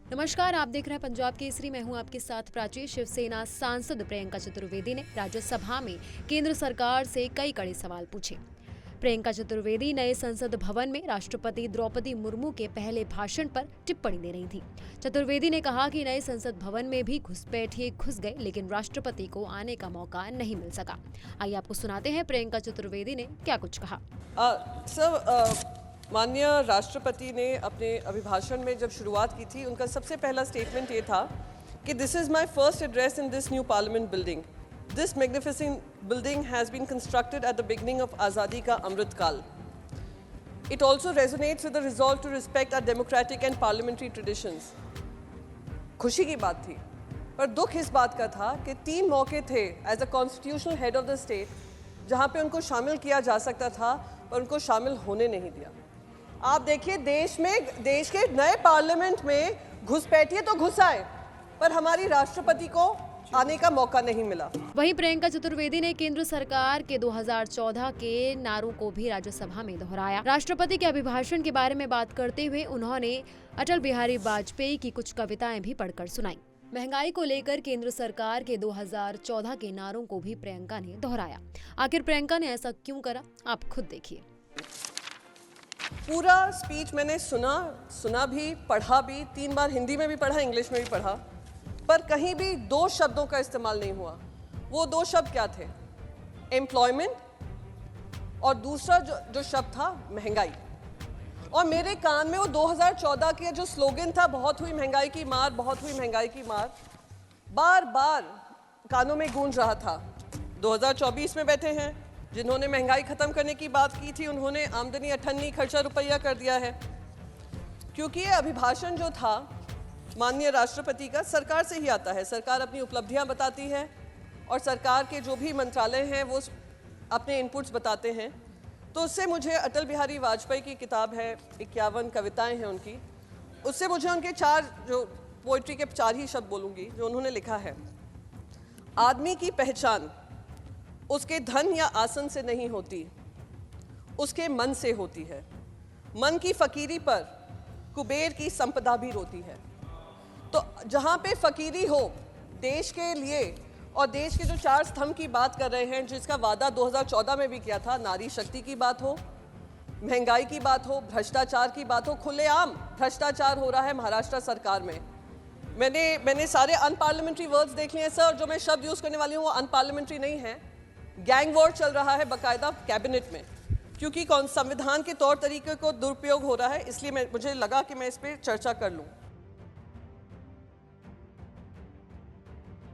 नमस्कार, आप देख रहे हैं पंजाब केसरी। मैं हूं आपके साथ प्राची। शिवसेना सांसद प्रियंका चतुर्वेदी ने राज्यसभा में केंद्र सरकार से कई कड़े सवाल पूछे। प्रियंका चतुर्वेदी नए संसद भवन में राष्ट्रपति द्रौपदी मुर्मू के पहले भाषण पर टिप्पणी दे रही थी। चतुर्वेदी ने कहा कि नए संसद भवन में भी घुसपैठिए घुस गए, लेकिन राष्ट्रपति को आने का मौका नहीं मिल सका। आइए आपको सुनाते हैं प्रियंका चतुर्वेदी ने क्या कुछ कहा। माननीय राष्ट्रपति ने अपने अभिभाषण में जब शुरुआत की थी, उनका सबसे पहला स्टेटमेंट ये था कि this is my first address in this new parliament building. This magnificent building has been constructed at the beginning of Azadi ka Amrit Kaal. It also resonates with the resolve to respect our democratic and parliamentary traditions. खुशी की बात थी, पर दुख इस बात का था कि 3 मौके थे as a constitutional head of the state जहाँ पे उनको शामिल किया जा सकता था, पर उनको शामिल होने नहीं दिया। आप देखिए, देश के नए पार्लियामेंट में घुसपैठिए तो घुस आए, पर हमारी राष्ट्रपति को आने का मौका नहीं मिला। वहीं प्रियंका चतुर्वेदी ने केंद्र सरकार के 2014 के नारों को भी राज्यसभा में दोहराया। राष्ट्रपति के अभिभाषण के बारे में बात करते हुए उन्होंने अटल बिहारी वाजपेयी की कुछ कविताएं भी पढ़कर सुनाई। महंगाई को लेकर केंद्र सरकार के 2014 के नारों को भी प्रियंका ने दोहराया। आखिर प्रियंका ने ऐसा क्यों करा, आप खुद देखिए। पूरा स्पीच मैंने सुना भी, पढ़ा भी, 3 बार हिंदी में भी पढ़ा, इंग्लिश में भी पढ़ा, पर कहीं भी 2 शब्दों का इस्तेमाल नहीं हुआ। वो 2 शब्द क्या थे? एम्प्लॉयमेंट और दूसरा जो शब्द था महंगाई। और मेरे कान में वो 2014 के जो स्लोगन था, बहुत हुई महंगाई की मार, बहुत हुई महंगाई की मार, बार बार कानों में गूंज रहा था। 2024 में बैठे हैं, जिन्होंने महंगाई खत्म करने की बात की थी, उन्होंने आमदनी अठन्नी खर्चा रुपया कर दिया है। क्योंकि ये अभिभाषण जो था माननीय राष्ट्रपति का, सरकार से ही आता है। सरकार अपनी उपलब्धियां बताती है और सरकार के जो भी मंत्रालय हैं वो अपने इनपुट्स बताते हैं। तो उससे मुझे अटल बिहारी वाजपेयी की किताब है, 51 कविताएं हैं उनकी, उससे मुझे उनके 4 जो पोइट्री के 4 ही शब्द बोलूँगी जो उन्होंने लिखा है। आदमी की पहचान उसके धन या आसन से नहीं होती, उसके मन से होती है। मन की फकीरी पर कुबेर की संपदा भी रोती है। तो जहाँ पे फकीरी हो देश के लिए, और देश के जो 4 स्तंभ की बात कर रहे हैं, जिसका वादा 2014 में भी किया था, नारी शक्ति की बात हो, महंगाई की बात हो, भ्रष्टाचार की बात हो। खुलेआम भ्रष्टाचार हो रहा है महाराष्ट्र सरकार में। मैंने सारे अनपार्लियामेंट्री वर्ड्स देख लिए हैं सर, जो मैं शब्द यूज़ करने वाली हूँ वो अनपार्लियामेंट्री नहीं है। गैंग वॉर चल रहा है बाकायदा कैबिनेट में, क्योंकि संविधान के तौर तरीके को दुरुपयोग हो रहा है। इसलिए मुझे लगा कि मैं इस पर चर्चा कर लूँ।